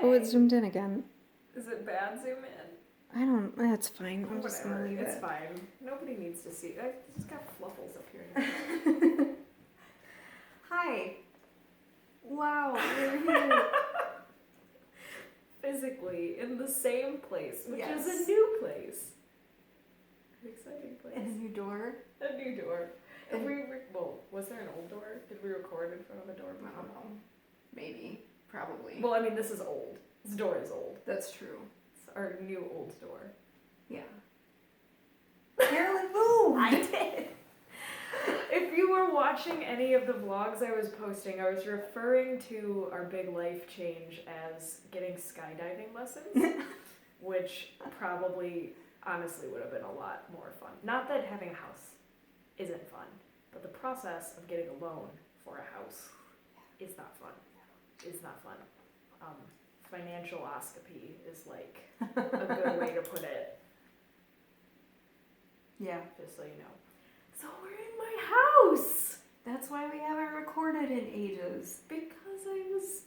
Oh, it zoomed in again. Is it bad zoom in? That's fine. I'm just gonna leave it. It's fine. Nobody needs to see. I just got fluffles up here. Hi. Wow, we're here. Physically in the same place, which Yes. is a new place. An exciting place. And a new door. A new door. Was there an old door? Did we record in front of a door? I don't know. Maybe. Probably. Well, I mean, this is old. This door is old. That's true. It's our new old door. Yeah. Carolyn moved! I did! If you were watching any of the vlogs I was posting, I was referring to our big life change as getting skydiving lessons, which probably, honestly, would have been a lot more fun. Not that having a house isn't fun, but the process of getting a loan for a house is not fun. It's not fun. Financialoscopy is like a good way to put it. Yeah. Just so you know. So we're in my house! That's why we haven't recorded in ages. Because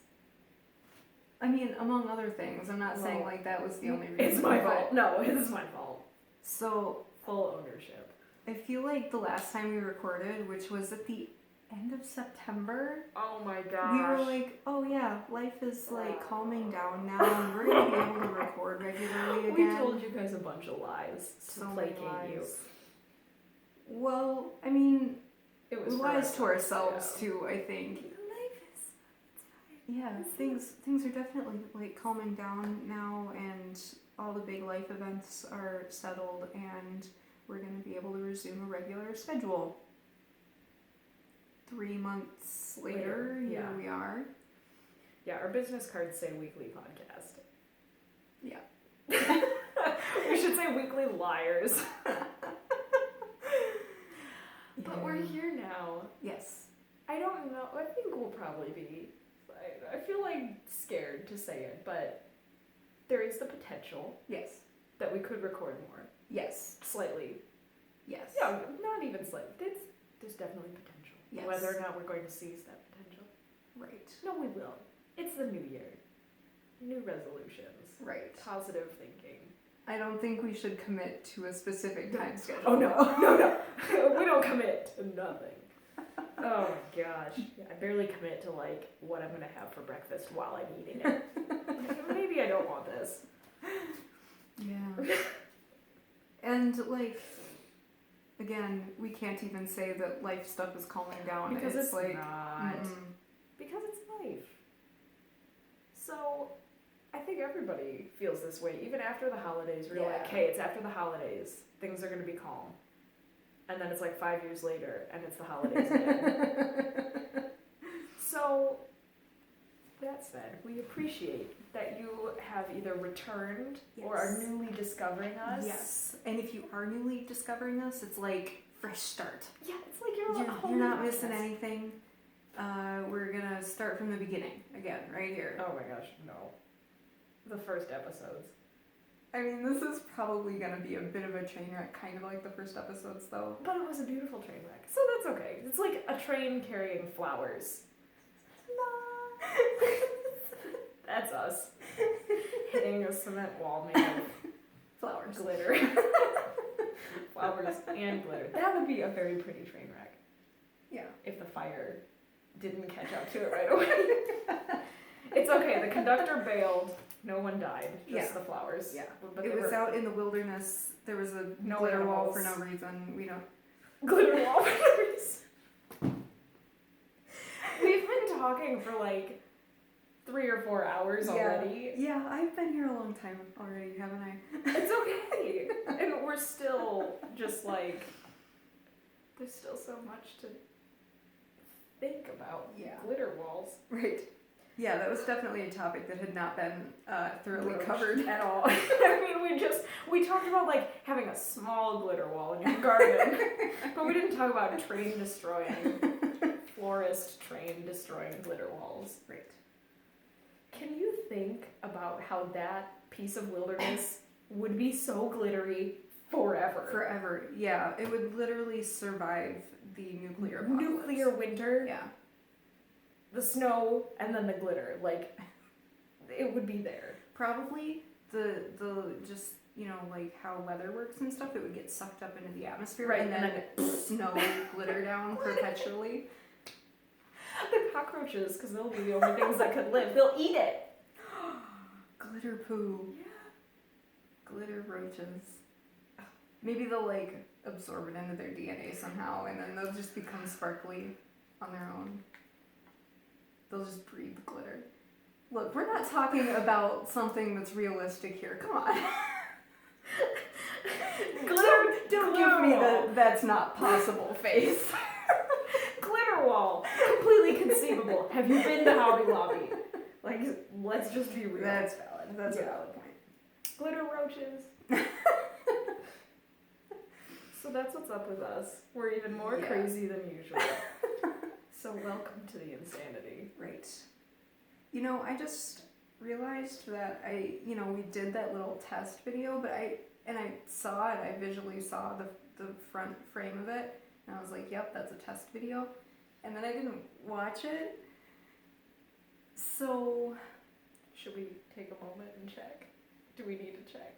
I mean, among other things. I'm not saying like that was the only reason. It's my fault. No, it is my fault. So, full ownership. I feel like the last time we recorded, which was at the end of September. Oh my gosh. We were like, oh yeah, life is like calming down now and we're going to be able to record regularly again. We told you guys a bunch of lies to placate you. Well, I mean, it was lies to ourselves too, I think. Life is fine. Yeah, things are definitely like calming down now and all the big life events are settled and we're going to be able to resume a regular schedule. 3 months later, here we are. Yeah, our business cards say weekly podcast. Yeah. We should say weekly liars. But we're here now. Yes. I don't know. I think we'll probably be. I feel like scared to say it, but there is the potential. Yes. That we could record more. Yes. Slightly. Yes. Yeah, not even slightly. There's definitely potential. Yes. Whether or not we're going to seize that potential. Right. No, we will. It's the new year. New resolutions. Right. Positive thinking. I don't think we should commit to a specific time schedule. Oh no. We don't commit to nothing. Oh my gosh. I barely commit to like what I'm gonna have for breakfast while I'm eating it. Maybe I don't want this. Yeah. And like, again, we can't even say that life stuff is calming down. Because it's like not. Because it's life. So I think everybody feels this way. Even after the holidays, we're like, hey, it's after the holidays. Things are going to be calm. And then it's like 5 years later, and it's the holidays again. So, that said, we appreciate that you have either returned or are newly discovering us. Yes. And if you are newly discovering us, it's like fresh start. Yeah, it's like you're not missing anything. We're going to start from the beginning again, right here. Oh my gosh, no. The first episodes. I mean, this is probably going to be a bit of a train wreck, kind of like the first episodes, though. But it was a beautiful train wreck, so that's okay. It's like a train carrying flowers. That's us. Hitting a cement wall made of flowers. Glitter. Flowers and glitter. That would be a very pretty train wreck. Yeah. If the fire didn't catch up to it right away. It's okay, the conductor bailed. No one died, just the flowers. Yeah. But it was out in the wilderness. There was a glitter wall for no reason. We don't... Glitter wall for no reason. We've been talking for like 3 or 4 hours already. Yeah, I've been here a long time already, haven't I? It's okay. And we're still just like, there's still so much to think about. Glitter walls. Right. Yeah, that was definitely a topic that had not been thoroughly covered at all. I mean, we talked about like having a small glitter wall in your garden, but we didn't talk about florist train destroying glitter walls. Right. Can you think about how that piece of wilderness would be so glittery forever? Forever, yeah. It would literally survive the nuclear apocalypse. Nuclear winter. Yeah. The snow and then the glitter. Like, it would be there. Probably the just, you know, like how weather works and stuff, it would get sucked up into the atmosphere, Right, and then snow glitter down perpetually. The cockroaches, because they'll be the only things that could live. They'll eat it. Glitter poo. Yeah. Glitter roaches. Maybe they'll like absorb it into their DNA somehow, and then they'll just become sparkly on their own. They'll just breathe glitter. Look, we're not talking about something that's realistic here. Come on. Don't give me the that's not possible face. Glitter wall. Completely conceivable. Have you been to Hobby Lobby? Like, let's just be real. That's valid. That's a valid point. Glitter roaches. So that's what's up with us. We're even more crazy than usual. So welcome to the insanity. Right. You know, I just realized that we did that little test video, but I saw it, I visually saw the front frame of it, and I was like, yep, that's a test video. And then I didn't watch it. So, should we take a moment and check? Do we need to check?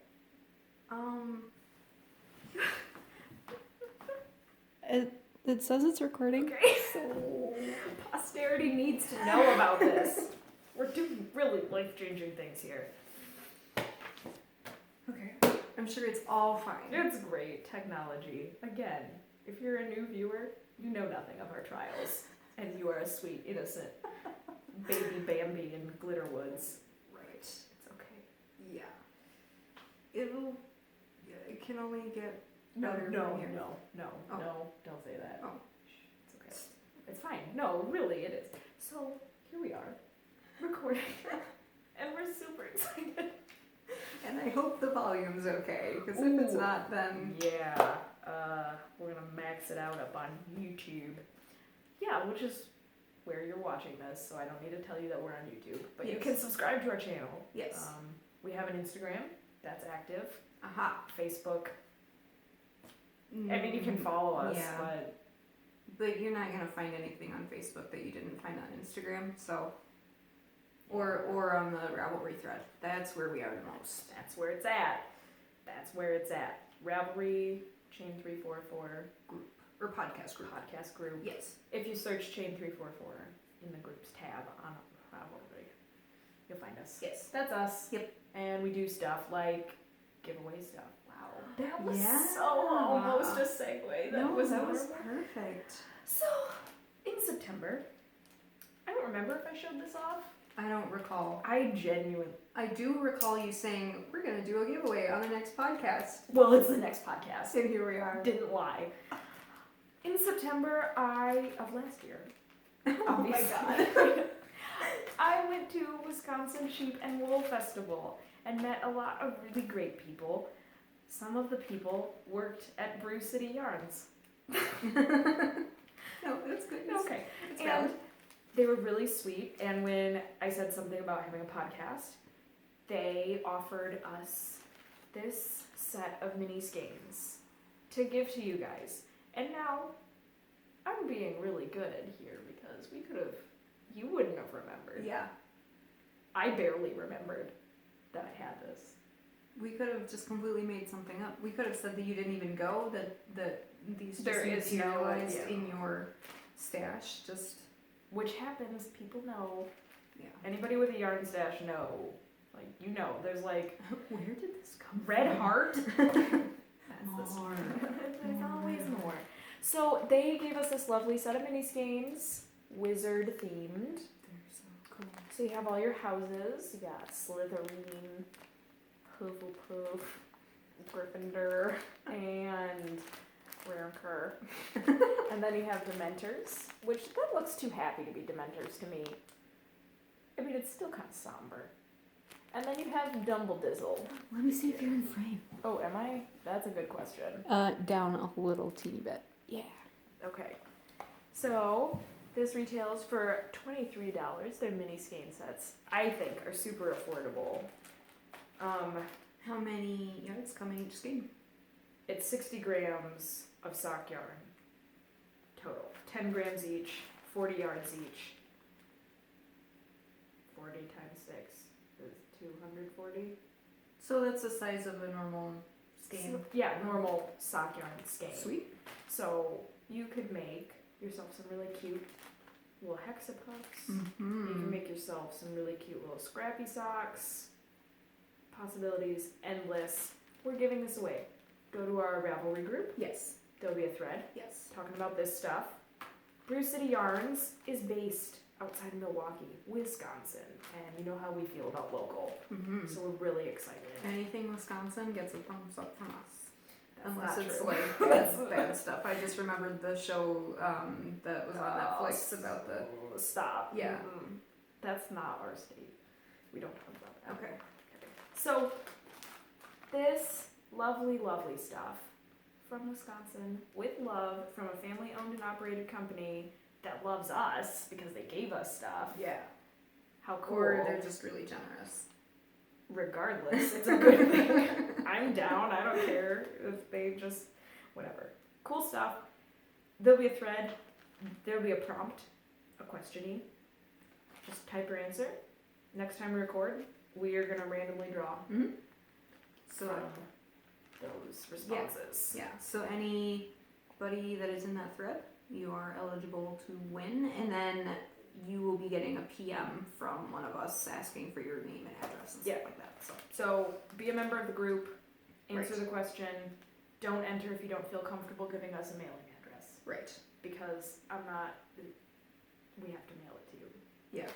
It says it's recording. Okay. So posterity needs to know about this. We're doing really life-changing things here. Okay. I'm sure it's all fine. It's great technology. Again, if you're a new viewer, you know nothing of our trials, and you are a sweet, innocent baby Bambi in Glitterwoods. Right. It's okay. Yeah. It can only get No, better no, from here. no, don't say that. Oh. It's okay. It's fine. No, really, it is. So, here we are, recording, and we're super excited. And I hope the volume's okay, because if it's not, then... Yeah, we're gonna max it out up on YouTube. Yeah, which is where you're watching this, so I don't need to tell you that we're on YouTube. But you can subscribe to our channel. Yes. We have an Instagram that's active. Aha. Facebook. I mean, you can follow us, but you're not gonna find anything on Facebook that you didn't find on Instagram, so... Or on the Ravelry thread. That's where we are the most. That's where it's at. That's where it's at. Ravelry, Chain 344 group. Or podcast group. Podcast group. Yes. If you search Chain 344 in the groups tab on Ravelry, you'll find us. Yes. That's us. Yep. And we do stuff like giveaway stuff. Wow. That was so Wow. almost a segue. That was perfect. So, in September, I don't remember if I showed this off. I don't recall. I do recall you saying, we're going to do a giveaway on the next podcast. Well, it's the next podcast. And here we are. Didn't lie. In September of last year, Oh my god. I went to Wisconsin Sheep and Wool Festival and met a lot of really great people. Some of the people worked at Brew City Yarns. No, that's good. Okay. It's and valid. they were really sweet, and when I said something about having a podcast, they offered us this set of mini skeins to give to you guys. And now, I'm being really good here because you wouldn't have remembered. Yeah. I barely remembered that I had this. We could have just completely made something up. We could have said that you didn't even go, that these There just is no materialized idea. in your stash. Just Which happens, people know. yeah. Anybody with a yarn stash know. Like, you know, there's like Where did this come Red from? Heart. That's More. There's always more. So they gave us this lovely set of mini skeins, wizard themed. They're so cool. So you have all your houses. You got Slytherin, Hufflepuff, Gryffindor, and Ravenclaw. And then you have Dementors, which that looks too happy to be Dementors to me. I mean, it's still kind of somber. And then you have Dumbledizzle. Let me see if you're in frame. Oh, am I? That's a good question. Down a little teeny bit. Yeah. Okay. So this retails for $23. They're mini skein sets. I think are super affordable. How many yards come in each skein? It's 60 grams of sock yarn total. 10 grams each, 40 yards each. 40 times 6 is 240. So that's the size of a normal skein. So, yeah, normal sock yarn skein. Sweet. So you could make yourself some really cute little hexapuffs. Mm-hmm. You can make yourself some really cute little scrappy socks. Possibilities endless. We're giving this away. Go to our Ravelry group. Yes. There'll be a thread Yes. talking about this stuff. Brew City Yarns is based outside of Milwaukee, Wisconsin, and you know how we feel about local. Mm-hmm. So we're really excited. Anything Wisconsin gets a thumbs up from us. That's Unless not it's true. like bad stuff. I just remembered the show that was on Netflix about the. Stop. Yeah. Mm-mm. That's not our state. We don't talk about that. Okay. So, this lovely, lovely stuff from Wisconsin with love from a family owned and operated company that loves us because they gave us stuff. Yeah. How cool. Or they're just really generous. Regardless, it's a good thing. I'm down. I don't care if they just, whatever. Cool stuff. There'll be a thread. There'll be a prompt, a questioning. Just type your answer. Next time we record, we are going to randomly draw Mm-hmm. So from those responses. yeah. So anybody that is in that thread, you are eligible to win, and then you will be getting a PM from one of us asking for your name and address and stuff like that. So be a member of the group, answer Right. the question. Don't enter if you don't feel comfortable giving us a mailing address. Right. Because we have to mail it to you. Yeah.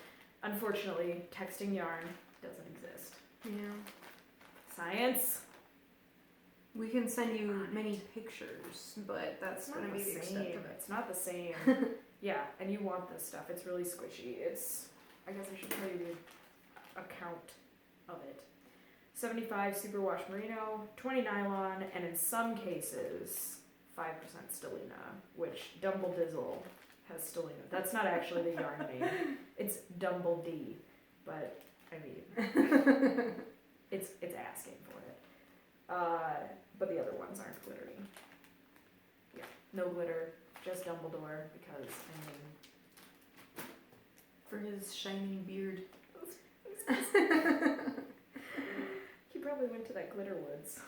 Unfortunately, texting yarn doesn't exist. Yeah. Science. We can send you many pictures, but that's It's going not to be the the extent same. of it. It's not the same. Yeah, and you want this stuff. It's really squishy. I guess I should tell you the account of it. 75 superwash merino, 20 nylon, and in some cases, 5% stellina, which Dumble Dizzle has stellina. That's not actually the yarn name. It's Dumble D, but I mean, it's asking for it. But the other ones aren't glittery. Yeah, no glitter, just Dumbledore, because, I mean... For his shining beard. He probably went to that Glitter Woods.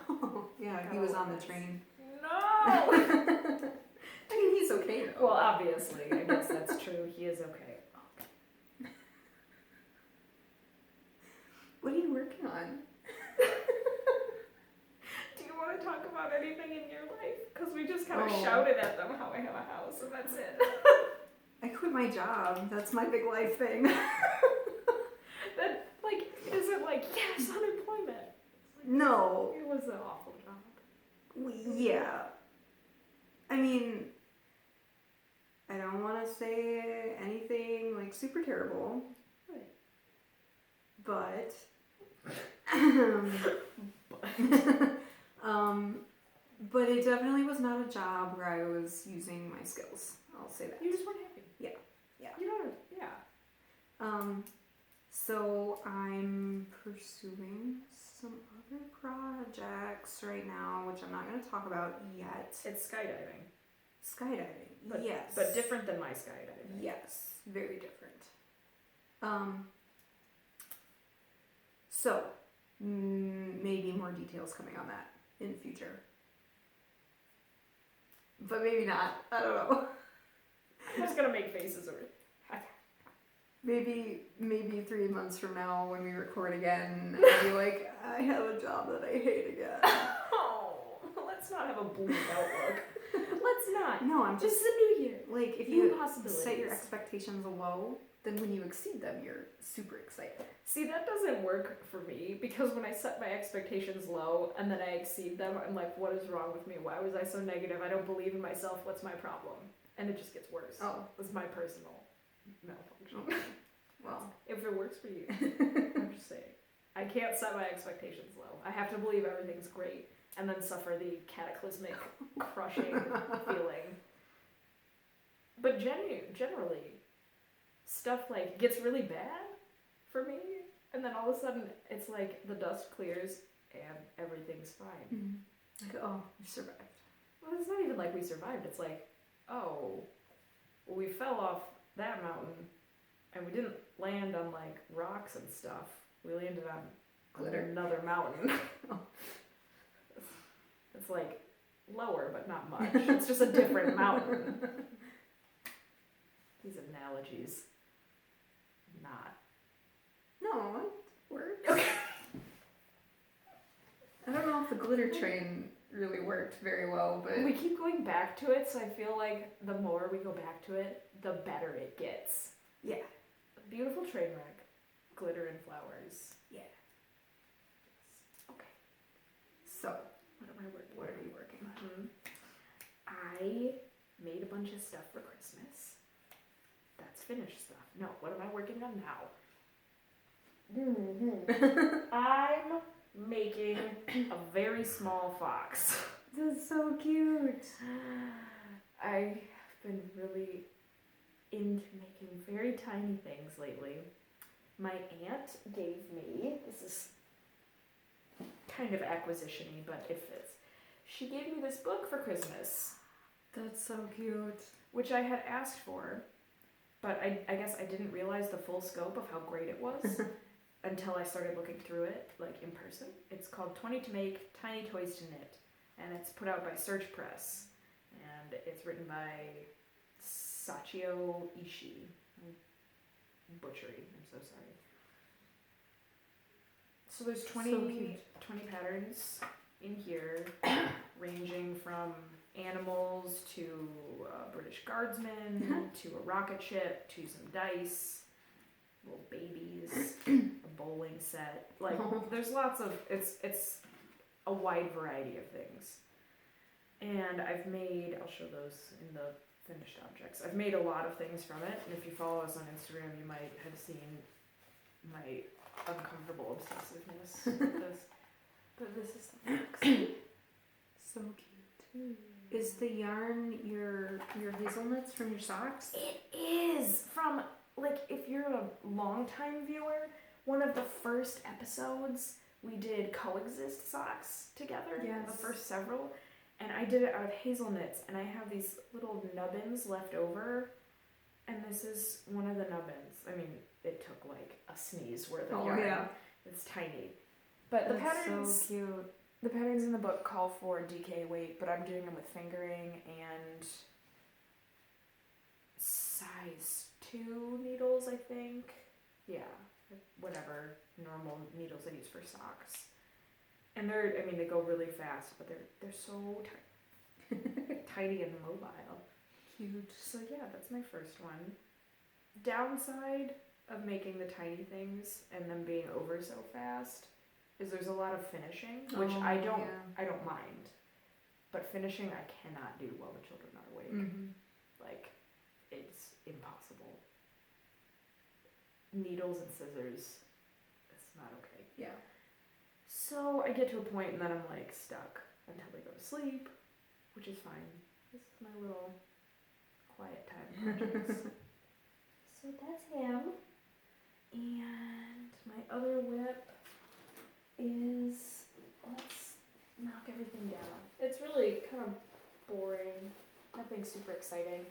Oh, yeah, he was on the train. No! I mean, he's okay though. Well, obviously, I guess that's true. He is okay. What are you working on? Do you want to talk about anything in your life? Because we just kind of Oh. shouted at them how I have a house, and that's it. I quit my job. That's my big life thing. That, like, isn't like, yes, unemployment. No. It was an awful job. Yeah. I mean, I don't want to say anything like super terrible. Right. But but it definitely was not a job where I was using my skills. I'll say that. You just weren't happy. Yeah. Yeah. You don't, yeah. So I'm pursuing some other projects right now, which I'm not going to talk about yet. It's skydiving. Skydiving, But, yes. But different than my skydiving. Yes, very different. So, maybe more details coming on that in the future. But maybe not. I don't know. I'm just gonna make faces over. Maybe 3 months from now when we record again, I'll be like, I have a job that I hate again. Oh, let's not have a bleak outlook. Let's not. No, I'm Just just the new year. like, if New you possibilities. set your expectations low, then when you exceed them, you're super excited. See, that doesn't work for me because when I set my expectations low and then I exceed them, I'm like, what is wrong with me? Why was I so negative? I don't believe in myself. What's my problem? And it just gets worse. Oh. It's my personal malfunction. Well, If it works for you, I'm just saying. I can't set my expectations low. I have to believe everything's great and then suffer the cataclysmic, crushing feeling. But generally, stuff like gets really bad for me, and then all of a sudden it's like the dust clears and everything's fine. like, oh, you survived. Well, it's not even like we survived. It's like, oh, well, we fell off that mountain and we didn't land on like rocks and stuff. We landed on Glitter. another mountain. Oh. It's like lower, but not much. It's just a different mountain. These analogies. Not. No, it works. Okay. I don't know if the glitter train really worked very well, but We keep going back to it, so I feel like the more we go back to it, the better it gets. yeah. Beautiful train wreck. Glitter and flowers. Yeah. Okay. So, what are you working on? I made a bunch of stuff for Christmas. That's finished stuff. No, what am I working on now? I'm making a very small fox. That's so cute. I've been really into making very tiny things lately. My aunt gave me, this is kind of acquisition-y, but it fits. She gave me this book for Christmas, That's so cute. which I had asked for, but I guess I didn't realize the full scope of how great it was until I started looking through it, like in person. It's called 20 to Make, Tiny Toys to Knit, and it's put out by Search Press, and it's written by Sachio Ishii. I'm butchering, I'm so sorry. So there's 20, So cute. 20 patterns in here, ranging from animals to a British guardsman to a rocket ship to some dice, little babies, a bowling set. Like there's lots of it's a wide variety of things. And I've made, I'll show those in the finished objects. I've made a lot of things from it, and if you follow us on Instagram, you might have seen my uncomfortable obsessiveness with this. But this is the box. So cute. Is the yarn your hazelnuts from your socks? It is from, like, if you're a longtime viewer, one of the first episodes we did coexist socks together. Yes. The first several. And I did it out of hazelnuts, and I have these little nubbins left over, and this is one of the nubbins. I mean, it took like a sneeze worth of yarn. Yeah. It's tiny. But the That's patterns, so cute. the patterns in the book call for DK weight, but I'm doing them with fingering and size 2 needles, I think. Yeah, whatever normal needles I use for socks. And they go really fast, but they're so tiny and mobile. Cute. So yeah, that's my first one. Downside of making the tiny things and them being over so fast is there's a lot of finishing, which I don't mind. But finishing I cannot do while the children are awake. Mm-hmm. Like, it's impossible. Needles and scissors, it's not okay. Yeah. So I get to a point and then I'm like stuck until they go to sleep, which is fine. This is my little quiet time projects. So that's him. And my other whip is, let's knock everything down. It's really kind of boring. Nothing super exciting.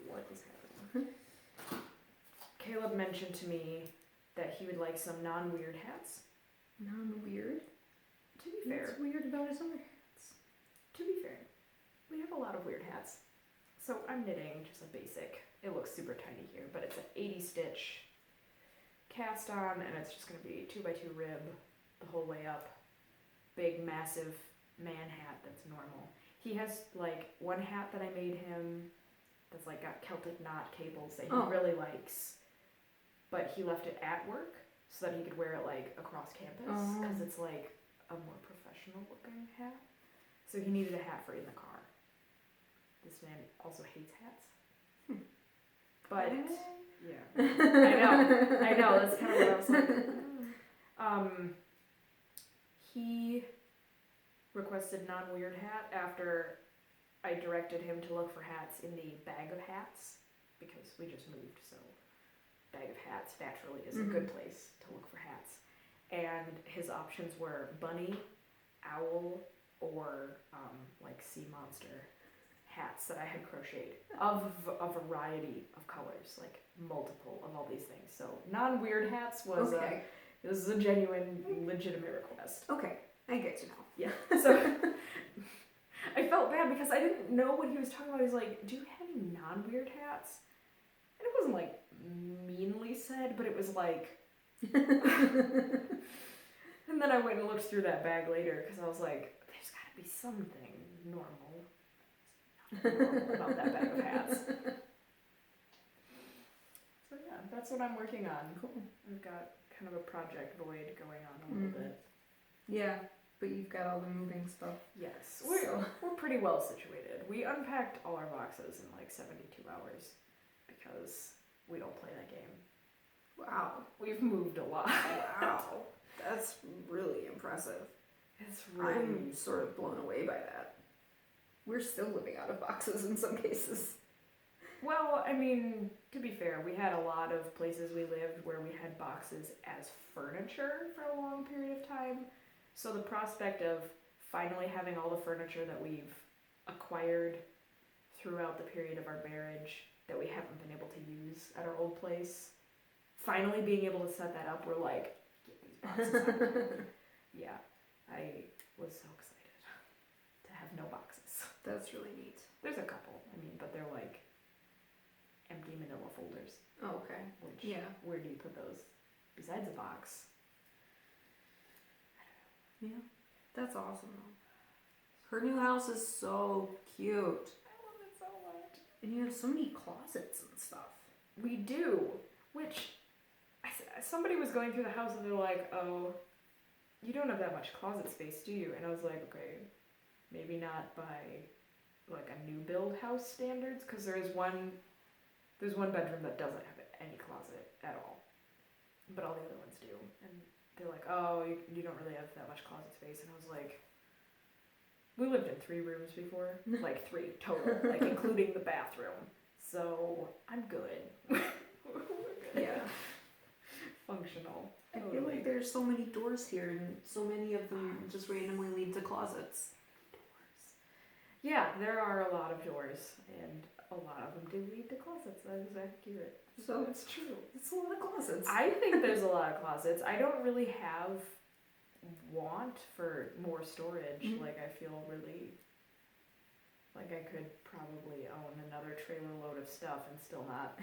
What is happening? Caleb mentioned to me that he would like some non-weird hats. Non-weird? To be fair. What's weird about his other hats? To be fair, we have a lot of weird hats. So I'm knitting just a basic. It looks super tiny here, but it's an 80 stitch cast on, and it's just going to be 2x2 rib the whole way up. Big, massive man hat that's normal. He has like one hat that I made him that's like got Celtic knot cables that he really likes, but he left it at work so that he could wear it like across campus because it's like a more professional looking hat. So he needed a hat for in the car. This man also hates hats. But yeah, I know. That's kind of what I was like. He requested non-weird hat after I directed him to look for hats in the bag of hats because we just moved, so bag of hats naturally is a good place to look for hats. And his options were bunny, owl, or like sea monster hats that I had crocheted of a variety of colors, like multiple of all these things. So non-weird hats was Okay. this is a genuine, legitimate request. Okay. I get you now. Yeah. So I felt bad because I didn't know what he was talking about. He's like, "Do you have any non-weird hats?" And it wasn't like meanly said, but it was like. And then I went and looked through that bag later because I was like, "There's got to be something normal about that bag of hats." So yeah, that's what I'm working on. Cool. I've got kind of a project void going on a little bit. Yeah, but you've got all the moving stuff. Yes, we're pretty well situated. We unpacked all our boxes in like 72 hours because we don't play that game. Wow. We've moved a lot. Wow. That's really impressive. It's really... I'm sort of blown away by that. We're still living out of boxes in some cases. Well, I mean, to be fair, we had a lot of places we lived where we had boxes as furniture for a long period of time. So the prospect of finally having all the furniture that we've acquired throughout the period of our marriage that we haven't been able to use at our old place, finally being able to set that up, we're like, get these boxes out. Yeah, I was so excited to have no boxes. That's really neat. There's a couple, I mean, but they're like empty manila folders. Oh, okay. Which, Yeah. where do you put those? Besides a box. Yeah. That's awesome though. Her new house is so cute. I love it so much. And you have so many closets and stuff. We do, which somebody was going through the house and they're like, "Oh, you don't have that much closet space, do you?" And I was like, "Okay, maybe not by like a new build house standards, because there's one bedroom that doesn't have any closet at all, but all the other ones do." And they're like, "Oh, you don't really have that much closet space." And I was like, we lived in 3 rooms before, like 3 total, like including the bathroom. So I'm good. Yeah. Functional. I feel like there's so many doors here and so many of them just randomly lead to closets. Yeah, there are a lot of doors and a lot of them do lead to closets. That is accurate. So it's true. It's a lot of closets. I think there's a lot of closets. I don't really have want for more storage. Mm-hmm. Like I feel really like I could probably own another trailer load of stuff and still not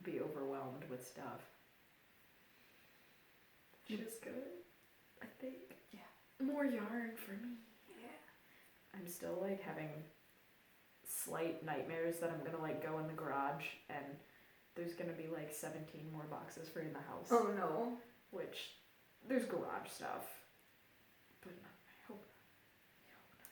be overwhelmed with stuff. Which is good, I think. Yeah. More yarn for me. Yeah. I'm still like having slight nightmares that I'm gonna like go in the garage and there's gonna be like 17 more boxes for in the house. Oh no. Which there's garage stuff, but no, I hope not.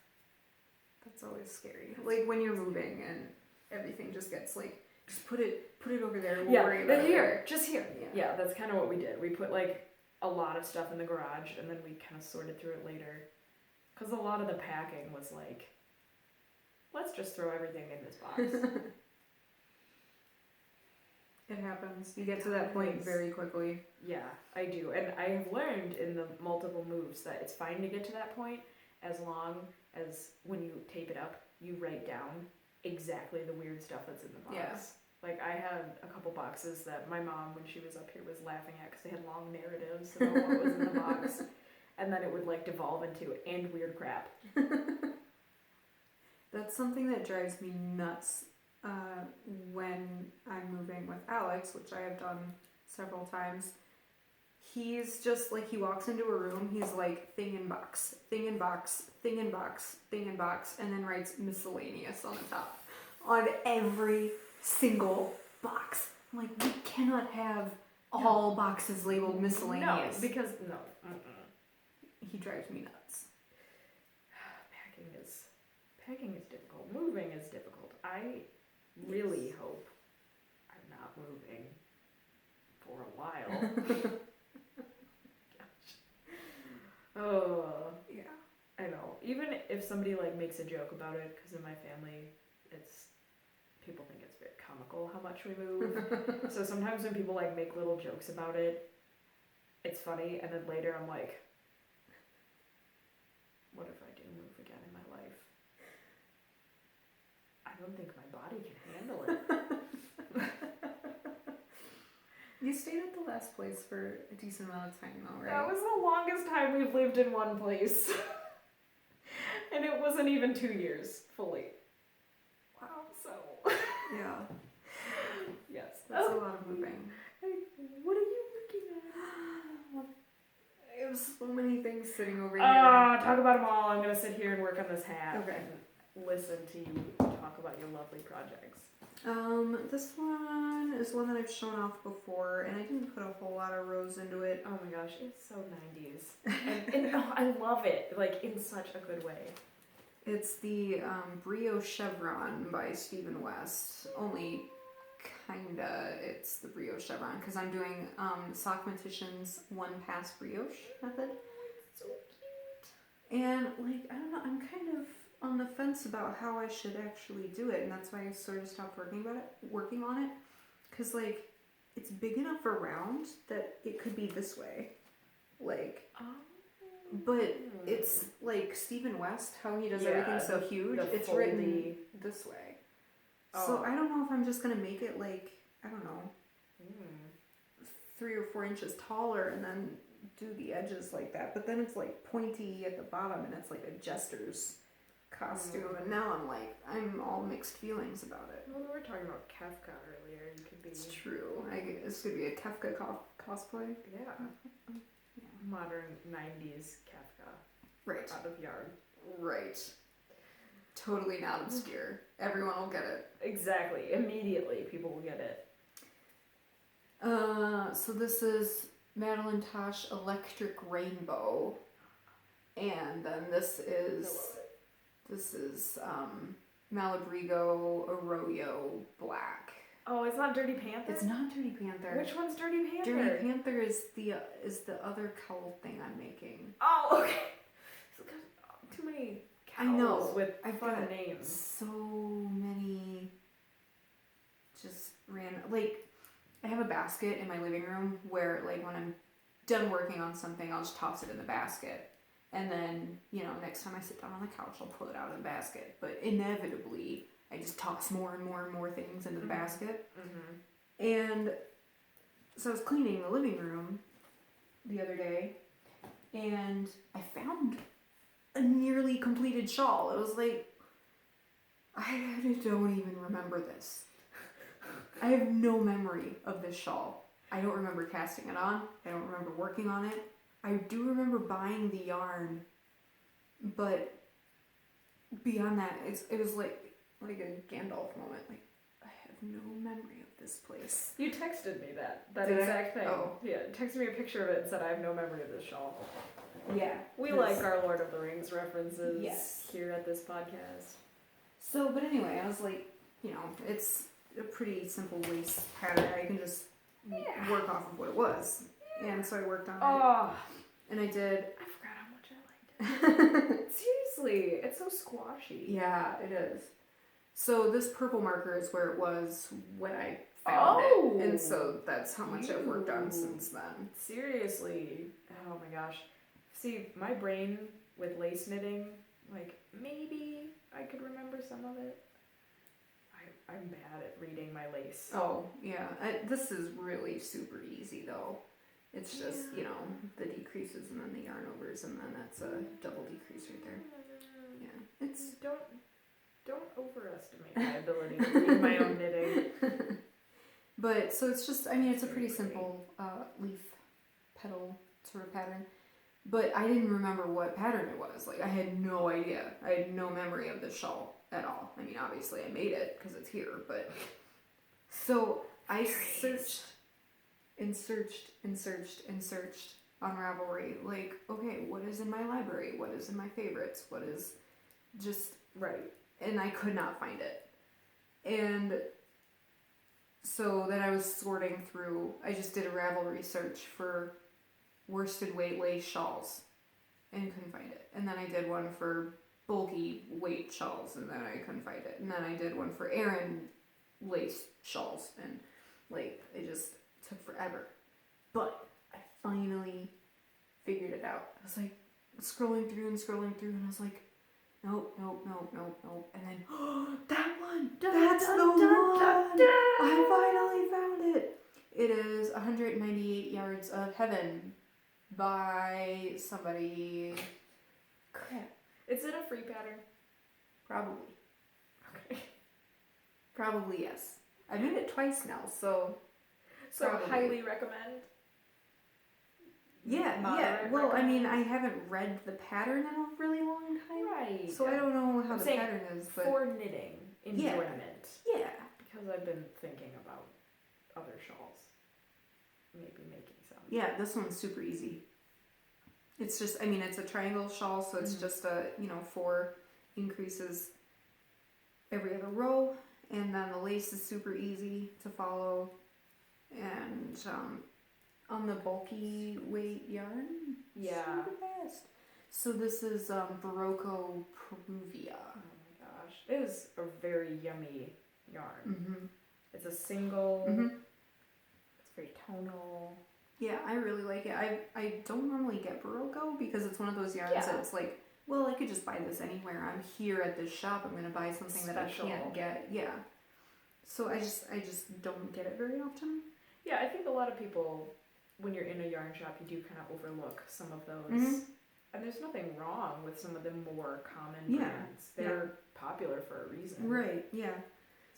That's always scary. Like when you're moving and everything just gets like, just put it over there. We'll worry about it here, later. just here. Yeah, that's kind of what we did. We put like a lot of stuff in the garage and then we kind of sorted through it later. Because a lot of the packing was like, let's just throw everything in this box. It happens. You get to that point very quickly. Yeah, I do. And I have learned in the multiple moves that it's fine to get to that point as long as when you tape it up, you write down exactly the weird stuff that's in the box. Yeah. Like I had a couple boxes that my mom, when she was up here, was laughing at because they had long narratives about what was in the box. And then it would like devolve into and weird crap. That's something that drives me nuts when I'm moving with Alex, which I have done several times. He's just like, he walks into a room, he's like, thing in box, thing in box, thing in box, thing in box, and then writes miscellaneous on the top. On every single box. I'm like, we cannot have all boxes labeled miscellaneous. No, because, no. He drives me nuts. Packing is difficult. Moving is difficult. I really hope I'm not moving for a while. Oh, yeah. I know. Even if somebody like makes a joke about it, because in my family, people think it's very comical how much we move. So sometimes when people like make little jokes about it, it's funny, and then later I'm like, what if I do move again in my life? I don't think my body can handle it. You stayed at the last place for a decent amount of time though, right? That was the longest time we've lived in one place. And it wasn't even 2 years fully. Wow, so. Yeah. Yes. That's a lot of moving. What are you looking at? I have so many things sitting over here. Talk about them all. I'm going to sit here and work on this hat. Okay. And listen to you talk about your lovely projects. This one is one that I've shown off before, and I didn't put a whole lot of rows into it. Oh my gosh, it's so 90s. And I love it, like, in such a good way. It's the Brio Chevron by Stephen West. Only kinda it's the Brio Chevron, because I'm doing Sockmatician's one pass brioche method. So cute. And, like, I don't know, I'm kind of on the fence about how I should actually do it, and that's why I sort of stopped working on it, because, like, it's big enough around that it could be this way, like, but it's like Stephen West, how he does everything so huge, it's written this way. So I don't know if I'm just gonna make it, like, I don't know, 3 or 4 inches taller and then do the edges like that, but then it's like pointy at the bottom and it's like a jester's costume, and now I'm all mixed feelings about it. Well, we were talking about Kafka earlier. You could be. It's true. This could be a Kafka cosplay. Yeah. Modern 90s Kafka. Right. Out of yarn. Right. Totally not obscure. Everyone will get it. Exactly. Immediately, people will get it. So this is Madeline Tosh Electric Rainbow, and then this is Malabrigo Arroyo Black. Oh, it's not Dirty Panther? It's not Dirty Panther. Which one's Dirty Panther? Dirty Panther is the other cowl thing I'm making. Oh, okay. Too many cowls I know. with I've fun got names. so many just random, like, I have a basket in my living room where, like, when I'm done working on something, I'll just toss it in the basket. And then, next time I sit down on the couch, I'll pull it out of the basket. But inevitably, I just toss more and more and more things into the basket. Mm-hmm. And so I was cleaning the living room the other day, and I found a nearly completed shawl. It was like, I don't even remember this. I have no memory of this shawl. I don't remember casting it on. I don't remember working on it. I do remember buying the yarn, but beyond that, it was like a Gandalf moment. Like, I have no memory of this place. You texted me that Did exact thing. Oh. Yeah, texted me a picture of it and said, I have no memory of this shawl. Yeah. We like our Lord of the Rings references here at this podcast. So, but anyway, I was like, it's a pretty simple lace pattern. I can just work off of what it was. And so I worked on it. And I did. I forgot how much I liked it. Seriously, it's so squashy. Yeah, it is. So this purple marker is where it was when I found it. And so that's how much I've worked on since then. Seriously. Oh my gosh. See, my brain with lace knitting, like, maybe I could remember some of it. I'm bad at reading my lace. Oh, yeah. This is really super easy, though. It's just, the decreases and then the yarn overs, and then that's a double decrease right there. Yeah. It's Don't overestimate my ability to read my own knitting. But, so it's just, it's a pretty simple leaf petal sort of pattern. But I didn't remember what pattern it was. Like, I had no idea. I had no memory of the shawl at all. Obviously I made it because it's here, but... So I searched and searched and searched and searched on Ravelry. Like, okay, what is in my library? What is in my favorites? What is just... Right. And I could not find it. And so then I was sorting through... I just did a Ravelry search for worsted weight lace shawls and couldn't find it. And then I did one for bulky weight shawls, and then I couldn't find it. And then I did one for Aran lace shawls, and it just took forever. But I finally figured it out. I was like scrolling through, and I was like, nope. And then, that one! That's the one! I finally found it! It is 100% 198 Yards of Heaven by somebody. Crap. Is it a free pattern? Probably. Okay. Probably yes. I made it twice now, so. So Probably. highly recommend? Yeah, Moderate Well, I mean, recommend? I haven't read the pattern in a really long time. Right. So I don't know how I'm the saying pattern is, but. for knitting enjoyment. Yeah. Because I've been thinking about other shawls. Maybe making some. Yeah, this one's super easy. It's just, I mean, it's a triangle shawl, so it's just 4 increases every other row, and then the lace is super easy to follow, and on the bulky weight yarn, Yeah. super fast. So this is Barocco Peruvia. Oh my gosh. It is a very yummy yarn. Mm-hmm. It's a single. Mm-hmm. It's very tonal. Yeah, I really like it. I don't normally get Barocco because it's one of those yarns Yeah. that it's like, well, I could just buy this anywhere. I'm here at this shop. I'm gonna buy something that I Special. can't get. Yeah. So I just don't get it very often. Yeah, I think a lot of people, when you're in a yarn shop, you do kind of overlook some of those. Mhm. And there's nothing wrong with some of the more common Yeah. brands. They're popular for a reason. Right. Yeah.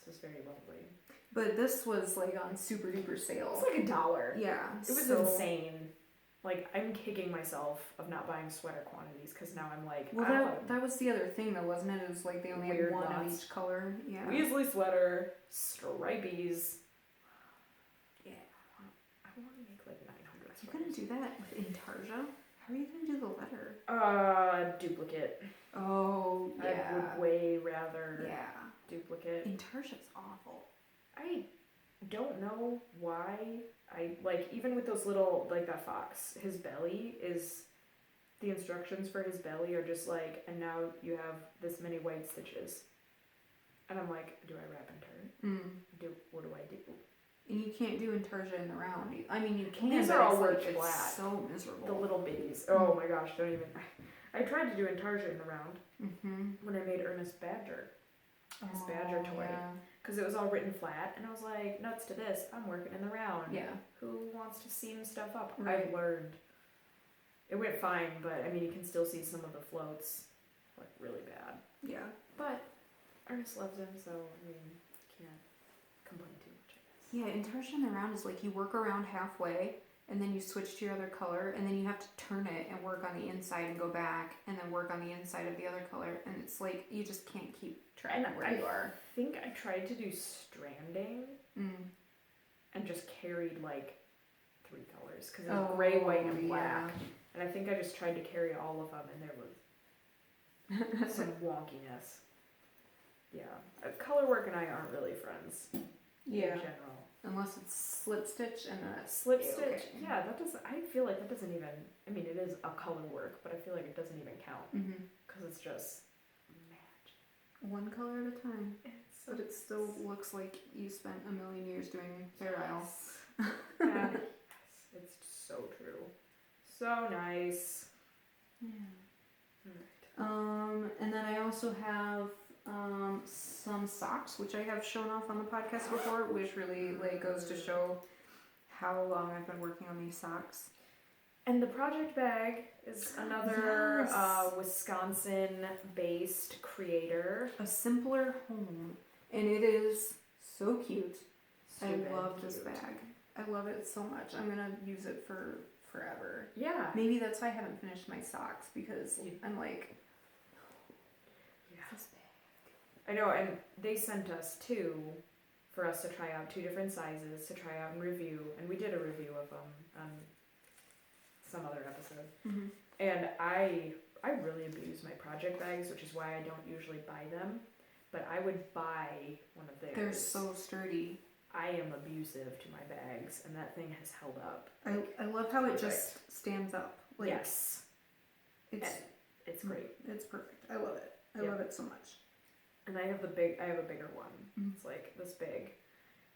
This is very lovely. But this was like on super duper sale. It's like $1. Yeah. It was so, insane. Like, I'm kicking myself of not buying sweater quantities because now I'm like, Well, that was the other thing though, wasn't it? It was like they only had Weird one of knots. each color. Yeah. Weasley sweater, stripies. Yeah. I want to make like 900 You're gonna do that with Intarsia? How are you gonna do the letter? Duplicate. Oh I would way rather Yeah. duplicate. Intarsia's awful. I don't know why. I like, even with those little, like that fox, his belly is, the instructions for his belly are just like, and now you have this many white stitches. And I'm like, do I wrap and turn? What do I do? And you can't do Intarsia in the round. I mean, you can. These but are all it's, like, worked it's flat. so miserable. The little babies. Oh my gosh, don't even. I tried to do Intarsia in the round when I made Ernest Badger. His Badger toy. Yeah. Because it was all written flat, and I was like, nuts to this, I'm working in the round. Yeah. Who wants to seam stuff up? Right. I've learned. It went fine, but I mean, you can still see some of the floats, like, really bad. Yeah. But Ernest loves him, so, I mean, can't complain too much, I guess. Yeah, Intarsia in the round is like you work around halfway, and then you switch to your other color, and then you have to turn it and work on the inside and go back, and then work on the inside of the other color, and it's like you just can't keep track And of where you are. I think I tried to do stranding and just carried like 3 colors because it was gray, white, and black. And I think I just tried to carry all of them, and there was some wonkiness. Yeah, color work and I aren't really friends in general. Unless it's slip stitch and then it's Slip stitch, okay. yeah, that doesn't. I feel like that doesn't even. I mean, it is a color work, but I feel like it doesn't even count because it's just magic. One color at a time. It's But it still looks like you spent a million years doing Fair Isle. Yes, it's so true. So nice. Yeah. Alright. And then I also have some socks, which I have shown off on the podcast before, which really like goes to show how long I've been working on these socks. And the project bag is another Yes. Wisconsin-based creator. A Simpler Home, and it is so cute. Stupid I love this cute. bag. I love it so much. I'm gonna use it for forever. Yeah. Maybe that's why I haven't finished my socks because I'm like, Yeah. this bag. I know, and they sent us 2 for us to try out, 2 different sizes to try out and review, and we did a review of them on some other episode. And I really abuse my project bags, which is why I don't usually buy them, but I would buy one of theirs. They're so sturdy. I am abusive to my bags, and that thing has held up. I love how it just stands up. Like, Yes, it's great. It's perfect. I love it. I Yeah. love it so much. And I have a bigger one. It's like this big,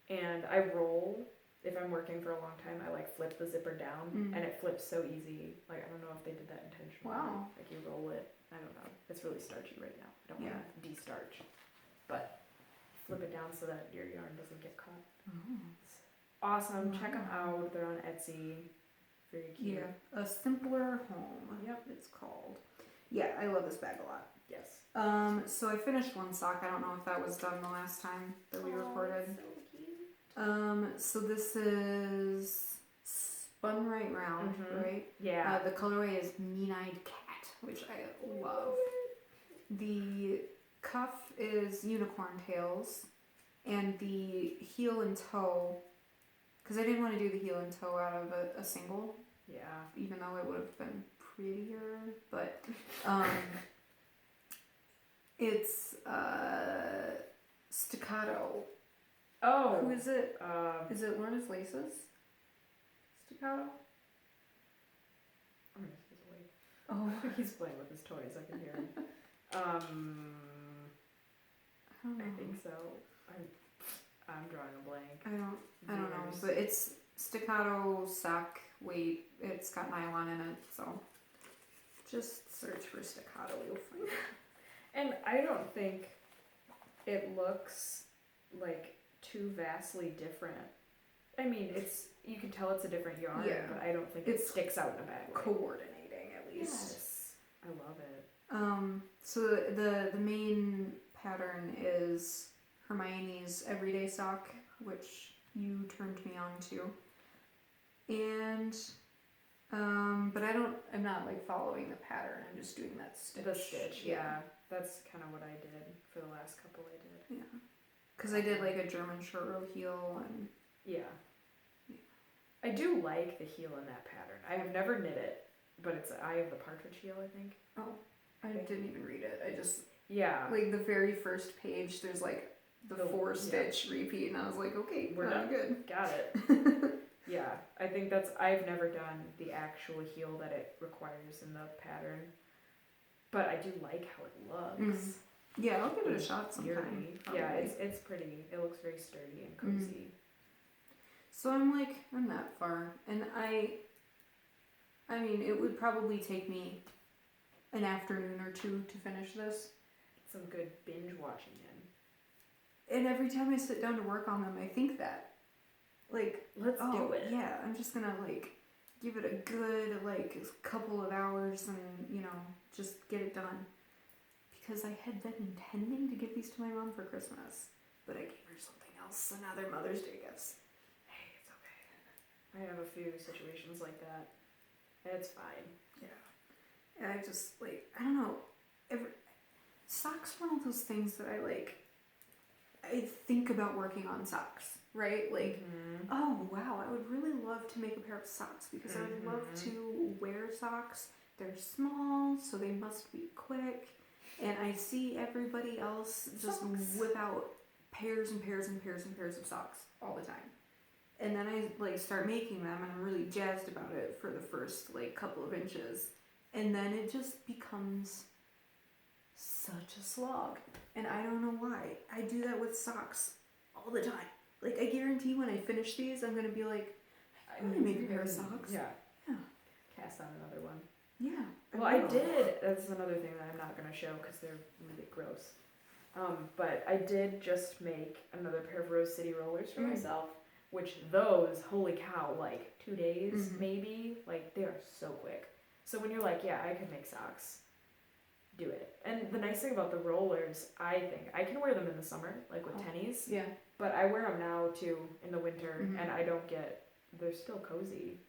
and I roll. If I'm working for a long time, I like flip the zipper down, and it flips so easy. Like, I don't know if they did that intentionally. Wow. Like, you roll it. I don't know. It's really starchy right now. I don't want to de-starch, but flip it down so that your yarn doesn't get caught. Oh. It's awesome. Check them out. They're on Etsy. Very cute. Yeah, A Simpler Home. Yep. It's called. Yeah, I love this bag a lot. Yes. So I finished one sock. I don't know if that was done the last time that we recorded. So cute. So this is spun right round, right? Yeah. The colorway is Mean-Eyed Cat, which I love. The cuff is Unicorn Tails, and the heel and toe, because I didn't want to do the heel and toe out of a single, Yeah. even though it would have been prettier, but it's Staccato. Oh. Who is it? Is it Lorna's Laces? Staccato? I'm gonna keep away. Oh, He's playing with his toys. I can hear him. I don't know. I think so. I'm drawing a blank. I don't know, Viewers. but it's Staccato sock weight. It's got nylon in it, so just search for Staccato, you'll find it. And I don't think it looks like too vastly different. I mean, you can tell it's a different yarn, Yeah. but I don't think it sticks out in a bad way. Coordinating at least. Yes. I love it. So the main pattern is Hermione's Everyday Sock, which you turned me on to. And but I'm not like following the pattern. I'm just doing that stitch. The stitch, yeah. That's kind of what I did for the last couple I did. Yeah. Because I did like a German short row heel and Yeah. I do like the heel in that pattern. I have never knit it, but it's I have the partridge heel, I think. oh, I didn't even read it. I just Yeah. like the very first page. There's like the 4 stitch repeat, and I was like, okay, We're done. good. Got it. Yeah, I think I've never done the actual heel that it requires in the pattern, but I do like how it looks. Yeah, I'll give it a shot sometime. Yearly. Yeah, it's pretty. It looks very sturdy and cozy. So I'm that far, and I mean, it would probably take me an afternoon or two to finish this. Some good binge watching in. And every time I sit down to work on them, I think that, like, let's do it. Yeah, I'm just gonna like give it a good like couple of hours and just get it done. Because I had been intending to give these to my mom for Christmas, but I gave her something else, so now they're Mother's Day gifts. Hey, it's okay. I have a few situations like that. It's fine. Yeah. And I just like I don't know. Socks are one of those things that I think about working on socks, right? Like, oh wow, I would really love to make a pair of socks because I would love to wear socks. They're small, so they must be quick. And I see everybody else just whip out pairs and pairs and pairs and pairs of socks all the time. And then I like start making them and I'm really jazzed about it for the first like couple of inches. And then it just becomes such a slog. And I don't know why. I do that with socks all the time. Like I guarantee when I finish these, I'm gonna be like, I'm gonna make a pair of socks. Yeah. Yeah. Cast on another one. Yeah. Well, I did. That's another thing that I'm not going to show because they're really gross. But I did just make another pair of Rose City rollers for myself, which those, holy cow, like 2 days maybe, like they are so quick. So when you're like, yeah, I could make socks, do it. And the nice thing about the rollers, I think, I can wear them in the summer, like with tennies. Yeah. But I wear them now too in the winter, and I don't get. They're still cozy,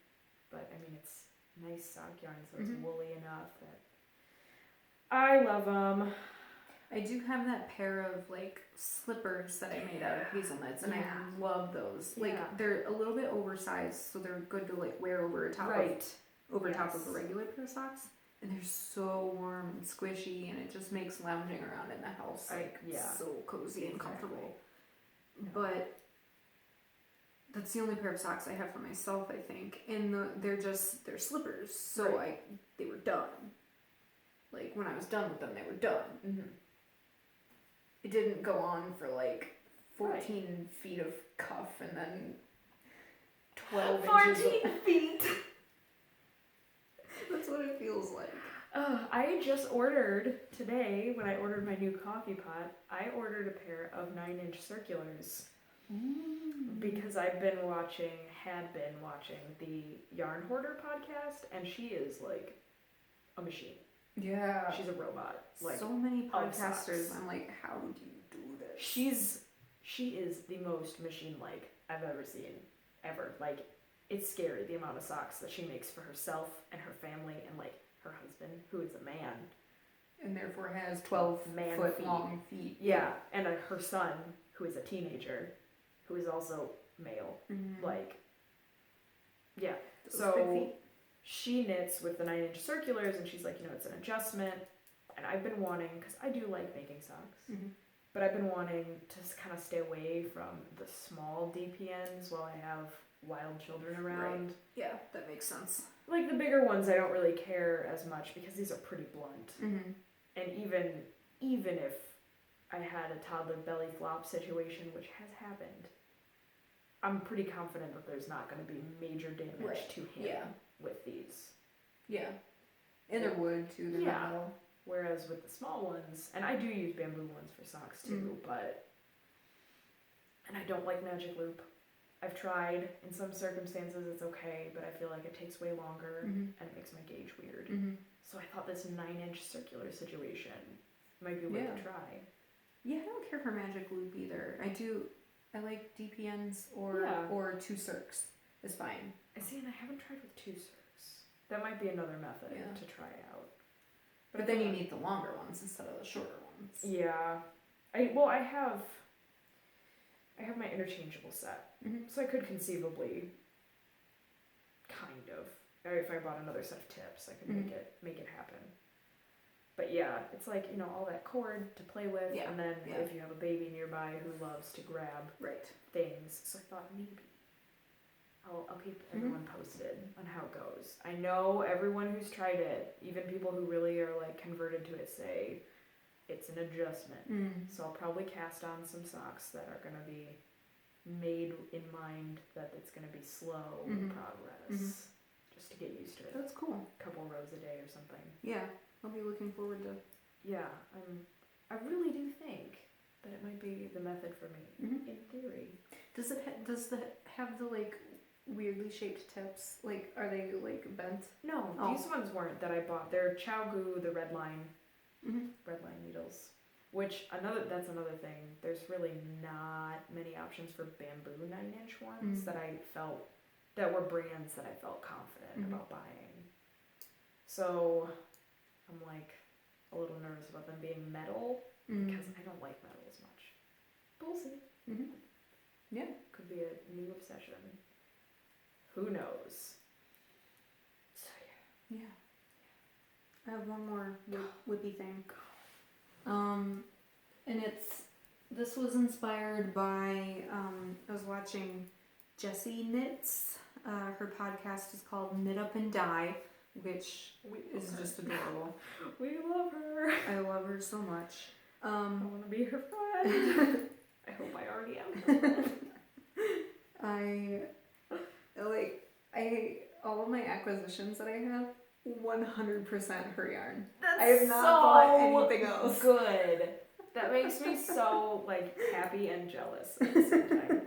but I mean it's nice sock yarn, so it's woolly enough that I love them. I do have that pair of like slippers that I made out of hazelnuts, and I love those. Like they're a little bit oversized, so they're good to like wear over top of a regular pair of socks. And they're so warm and squishy, and it just makes lounging around in the house like so cozy and comfortable. But that's the only pair of socks I have for myself, I think. And they're slippers, so they were done. Like when I was done with them, they were done. It didn't go on for like 14 feet of cuff and then 12 inches. 14 feet. That's what it feels like. I just ordered today, when I ordered my new coffee pot, I ordered a pair of 9-inch circulars. Because had been watching the Yarn Hoarder podcast, and she is like a machine. Yeah. She's a robot. Like, so many podcasters. socks. I'm like, how do you do this? She is the most machine-like I've ever seen. Ever. Like, it's scary the amount of socks that she makes for herself and her family and, like, her husband, who is a man. And therefore has 12-foot long feet. Yeah, and her son, who is a teenager, who is also male. Mm-hmm. Like, yeah. Those So big feet. she knits with the 9-inch circulars, and she's like, it's an adjustment. And I've been wanting, because I do like making socks, but I've been wanting to kind of stay away from the small DPNs while I have wild children around. Right. Yeah, that makes sense. Like the bigger ones, I don't really care as much because these are pretty blunt. Mm-hmm. And even if I had a toddler belly flop situation, which has happened, I'm pretty confident that there's not going to be major damage to him with these. Yeah. And there would too. They're metal. Whereas with the small ones, and I do use bamboo ones for socks too, and I don't like magic loop. I've tried. In some circumstances it's okay, but I feel like it takes way longer and it makes my gauge weird. So I thought this 9-inch circular situation might be worth a try. Yeah, I don't care for magic loop either. I like DPNs or 2 circs is fine. I see, and I haven't tried with 2 circs. That might be another method to try out. But then you need the longer ones instead of the shorter ones. Yeah. I have my interchangeable set. So I could conceivably if I bought another set of tips, I could make it happen. But yeah, it's like, all that cord to play with, and then if you have a baby nearby who loves to grab things. So I thought maybe I'll keep everyone posted on how it goes. I know everyone who's tried it, even people who really are like converted to it, say it's an adjustment. So I'll probably cast on some socks that are going to be made in mind that it's going to be slow progress, just to get used to it. That's cool. A couple rows a day or something. Yeah, I'll be looking forward to. Yeah, I really do think that it might be the method for me in theory. Does it have the like weirdly shaped tips? Like, are they like bent? No, these ones weren't that I bought. They're Chow the red line needles. Which that's another thing. There's really not many options for bamboo 9-inch ones that were brands that I felt confident about buying. So I'm like a little nervous about them being metal because I don't like metal as much. But we'll see. Yeah, could be a new obsession. Who knows? So yeah. I have one more whippy thing. And this was inspired by, I was watching Jessie Knits. Her podcast is called Knit Up and Die, which is just adorable. We love her. I love her so much. I want to be her friend. I hope I already am. All of my acquisitions that I have, 100% her yarn. That's I have not bought anything else. Good. That makes me so like happy and jealous at the same time.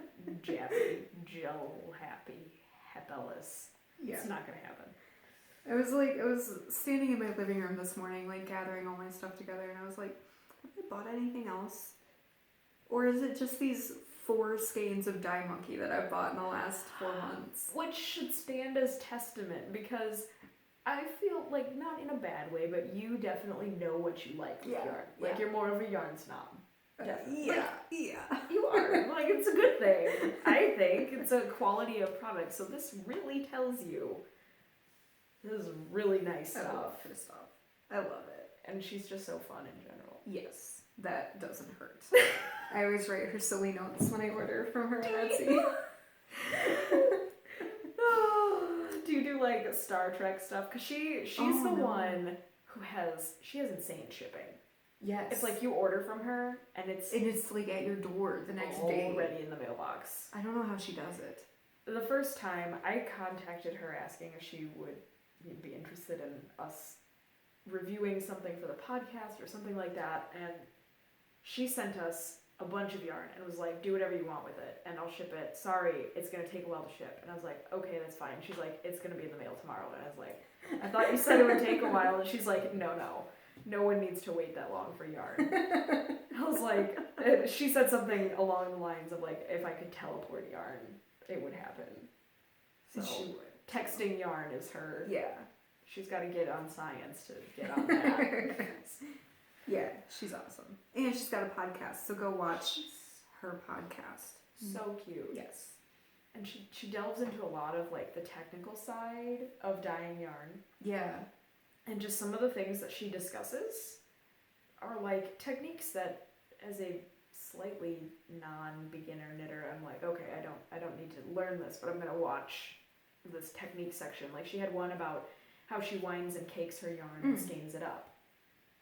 Happy, happiless. Yeah. It's not gonna happen. I was standing in my living room this morning, like gathering all my stuff together, and I was like, have I bought anything else? Or is it just these 4 skeins of Dye Monkey that I've bought in the last 4 months? Which should stand as testament, because I feel like, not in a bad way, but you definitely know what you like with yarn. Like, you're more of a yarn snob. Definitely. You are. Like, it's a good thing. I think it's a quality of product. So this really tells you this is really nice stuff. I love her stuff. I love it. And she's just so fun in general. Yes, that doesn't hurt. I always write her silly notes when I order from her on Etsy. Do you do like Star Trek stuff? Because she's the one who has insane shipping. Yes. It's like you order from her and it's like at your door the next day. Already in the mailbox. I don't know how she does it. The first time I contacted her asking if she would be interested in us reviewing something for the podcast or something like that, and she sent us a bunch of yarn and was like, do whatever you want with it and I'll ship it. Sorry, it's gonna take a while to ship. And I was like, okay, that's fine. She's like, it's gonna be in the mail tomorrow. And I was like, I thought you said it would take a while. And she's like, no one needs to wait that long for yarn. I was like, she said something along the lines of like, if I could teleport yarn, it would happen. So She would. Texting yarn is her. Yeah. She's got to get on science to get on that. Yeah, she's awesome. And she's got a podcast, so go watch her podcast. So cute. Yes. And she delves into a lot of like the technical side of dyeing yarn. Yeah. And just some of the things that she discusses are like techniques that as a slightly non-beginner knitter, I'm like, okay, I don't need to learn this, but I'm gonna watch this technique section. Like she had one about how she winds and cakes her yarn and skeins it up.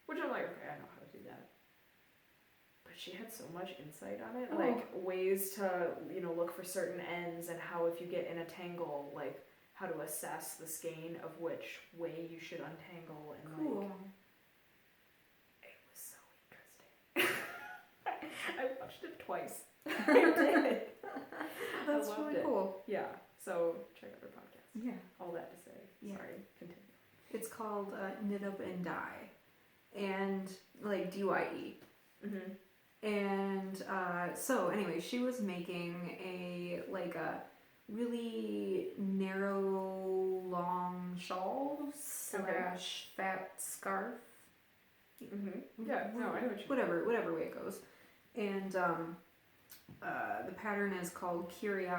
Which I'm like, okay, I know how to do that. But she had so much insight on it, like ways to, look for certain ends and how if you get in a tangle, like how to assess the skein of which way you should untangle and like it was so interesting. I watched it twice. I did. That's I loved really it. cool. Yeah. So check out her podcast. Yeah. All that to say. Yeah. Sorry, continue. It's called Knit Up and Dye. And like DYE. Mm-hmm. And so anyway, she was making a really narrow, long shawl slash fat scarf. Mm-hmm. Yeah, no, I know what you whatever way it goes. And the pattern is called Curiosity.